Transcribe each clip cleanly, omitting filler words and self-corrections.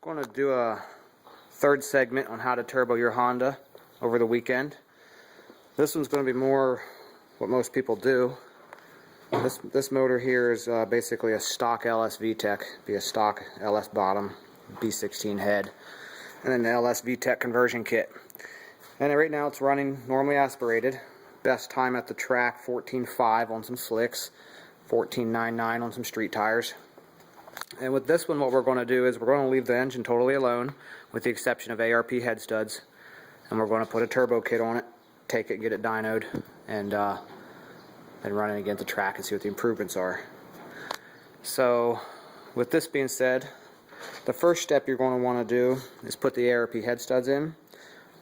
I'm going to do a third segment on how to turbo your Honda over the weekend. This one's going to be more what most people do. This motor here is basically a stock lsvtec, be a stock LS bottom, B16 head, and then the lsvtec conversion kit. And right now it's running normally aspirated. Best time at the track 14.5 on some slicks, 14.99 on some street tires. And with this one, what we're going to do is we're going to leave the engine totally alone, with the exception of ARP head studs, and we're going to put a turbo kit on it, take it, get it dynoed, and then run it against the track and see what the improvements are. So, with this being said, the first step you're going to want to do is put the ARP head studs in.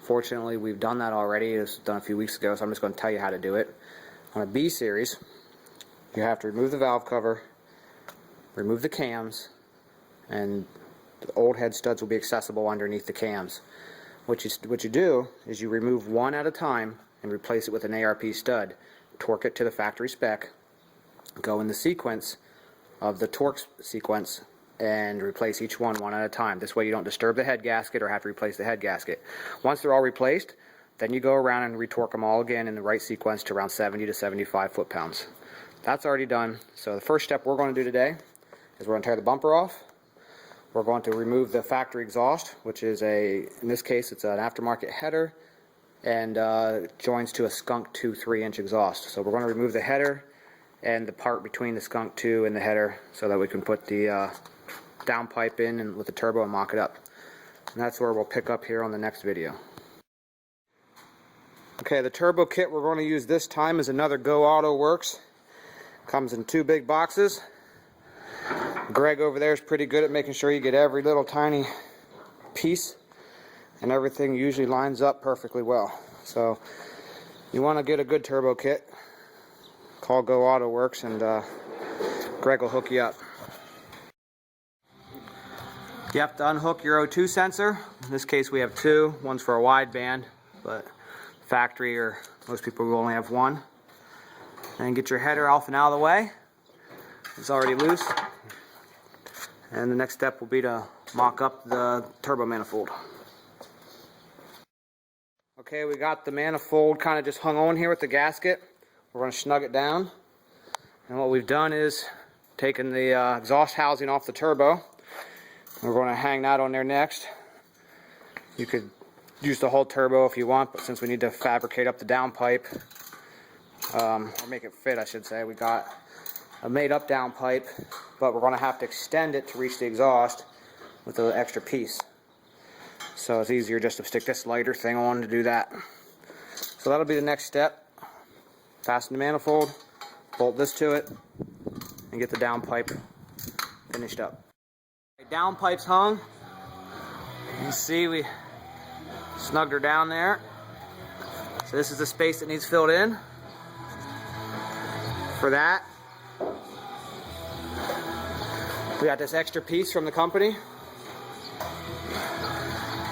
Fortunately, we've done that already. It was done a few weeks ago, so I'm just going to tell you how to do it. On a B series, you have to remove the valve cover, remove the cams, and the old head studs will be accessible underneath the cams. What you do is you remove one at a time and replace it with an ARP stud. Torque it to the factory spec, go in the sequence of the torque sequence, and replace each one at a time. This way you don't disturb the head gasket or have to replace the head gasket. Once they're all replaced, then you go around and retorque them all again in the right sequence to around 70 to 75 foot-pounds. That's already done. So the first step we're going to do today is we're going to tear the bumper off. We're going to remove the factory exhaust, which is in this case it's an aftermarket header, and joins to a Skunk 2 3-inch exhaust. So we're going to remove the header and the part between the Skunk 2 and the header so that we can put the downpipe in and with the turbo and mock it up. And that's where we'll pick up here on the next video. Okay, the turbo kit we're going to use this time is another Go Auto Works. Comes in 2 big boxes. Greg over there is pretty good at making sure you get every little tiny piece, and everything usually lines up perfectly well. So you want to get a good turbo kit, call Go Auto Works, and Greg will hook you up. You have to unhook your O2 sensor. In this case we have 2. One's for a wideband, but factory or most people will only have 1. And get your header off and out of the way. It's already loose. And the next step will be to mock up the turbo manifold. Okay, we got the manifold kind of just hung on here with the gasket. We're going to snug it down. And what we've done is taken the exhaust housing off the turbo. We're going to hang that on there next. You could use the whole turbo if you want, but since we need to fabricate up the downpipe, or make it fit I should say, we got a made up downpipe, but we're going to have to extend it to reach the exhaust with an extra piece. So it's easier just to stick this lighter thing on to do that. So that'll be the next step. Fasten the manifold, bolt this to it, and get the downpipe finished up. Downpipe's hung. You can see we snugged her down there. So this is the space that needs filled in. For that, we got this extra piece from the company.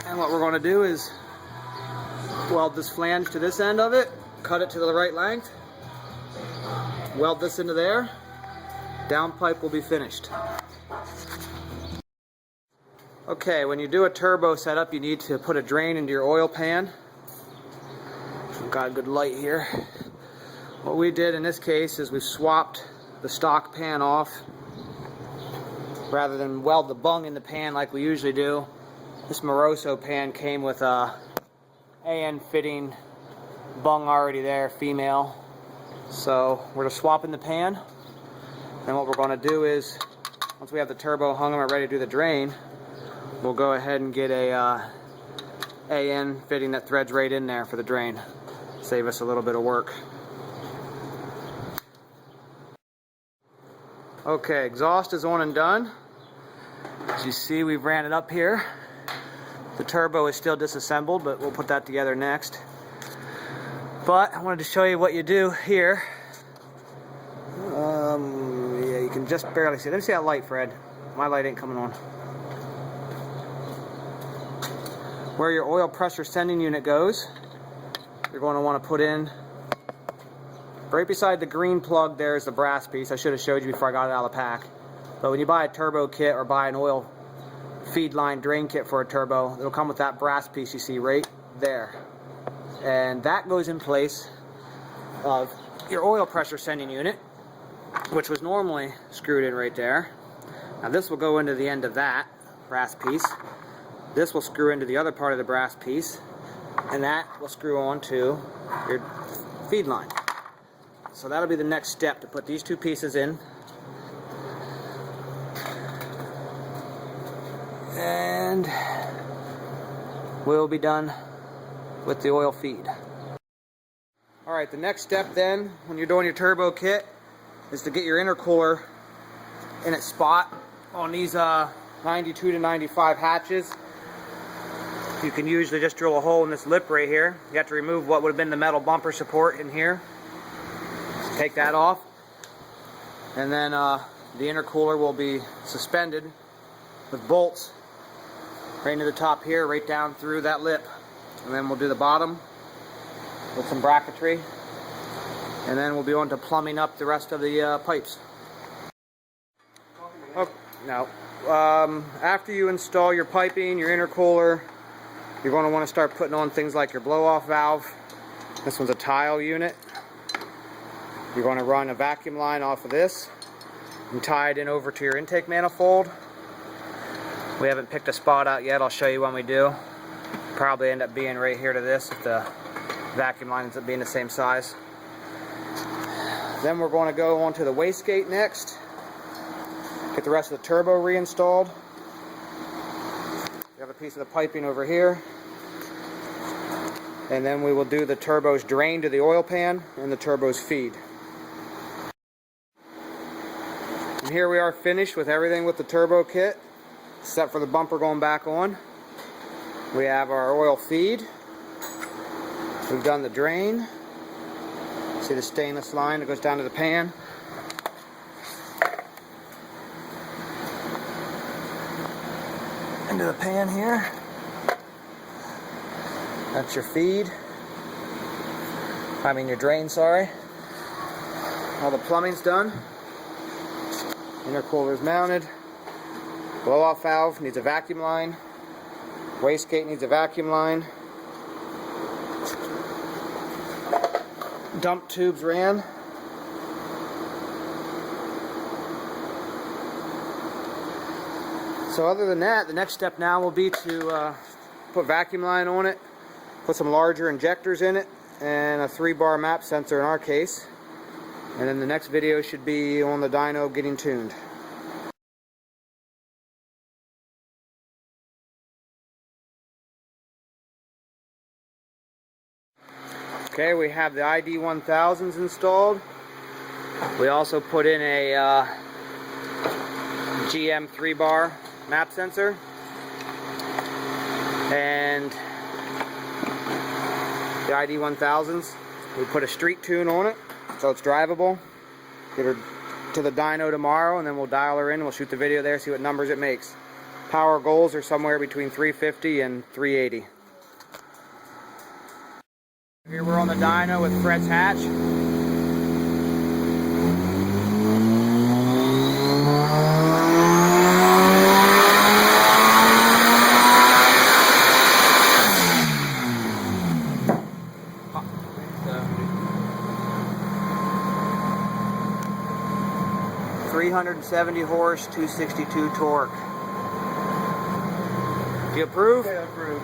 And what we're going to do is weld this flange to this end of it, cut it to the right length, weld this into there, downpipe will be finished. Okay, when you do a turbo setup, you need to put a drain into your oil pan. We've got a good light here. What we did in this case is we swapped the stock pan off. Rather than weld the bung in the pan like we usually do, this Moroso pan came with a AN fitting bung already there, female. So we're just swapping the pan. Then what we're going to do is, once we have the turbo hung and we're ready to do the drain, we'll go ahead and get a AN fitting that threads right in there for the drain. Save us a little bit of work. Okay, exhaust is on and done. As you see, we've ran it up here. The turbo is still disassembled, but we'll put that together next. But I wanted to show you what you do here. Yeah, you can just barely see. Let me see that light, Fred. My light ain't coming on. Where your oil pressure sending unit goes, you're going to want to put in, right beside the green plug there is the brass piece. I should have showed you before I got it out of the pack. But when you buy a turbo kit or buy an oil feed line drain kit for a turbo. It'll come with that brass piece you see right there. And that goes in place of your oil pressure sending unit, which was normally screwed in right there. Now this will go into the end of that brass piece. This will screw into the other part of the brass piece, and that will screw onto your feed line. So that'll be the next step, to put these two pieces in. And we'll be done with the oil feed. Alright, the next step then, when you're doing your turbo kit, is to get your intercooler in its spot on these 92 to 95 hatches. You can usually just drill a hole in this lip right here. You have to remove what would have been the metal bumper support in here. Take that off, and then the intercooler will be suspended with bolts right into the top here, right down through that lip. And then we'll do the bottom with some bracketry, and then we'll be on to plumbing up the rest of the pipes. Oh, now, after you install your piping, your intercooler, you're going to want to start putting on things like your blow-off valve. This one's a tile unit. You're going to run a vacuum line off of this and tie it in over to your intake manifold. We haven't picked a spot out yet. I'll show you when we do. Probably end up being right here to this if the vacuum line ends up being the same size. Then we're going to go onto the wastegate next. Get the rest of the turbo reinstalled. We have a piece of the piping over here. And then we will do the turbo's drain to the oil pan and the turbo's feed. And here we are finished with everything with the turbo kit, except for the bumper going back on. We have our oil feed. We've done the drain. See the stainless line that goes down to the pan. Into the pan here. That's your feed. I mean your drain, sorry. All the plumbing's done. Intercooler's mounted. Blow-off valve needs a vacuum line. Wastegate needs a vacuum line. Dump tubes ran. So other than that, the next step now will be to put vacuum line on it, put some larger injectors in it, and a 3-bar map sensor in our case. And then the next video should be on the dyno getting tuned. Okay, we have the ID1000s installed. We also put in a GM 3-bar map sensor. And the ID1000s, we put a street tune on it so it's drivable. Get her to the dyno tomorrow, and then we'll dial her in and we'll shoot the video there, see what numbers it makes. Power goals are somewhere between 350 and 380. Here we're on the dyno with Fred's hatch. So, 370 horse, 262 torque. Do you approve? Okay, I approve.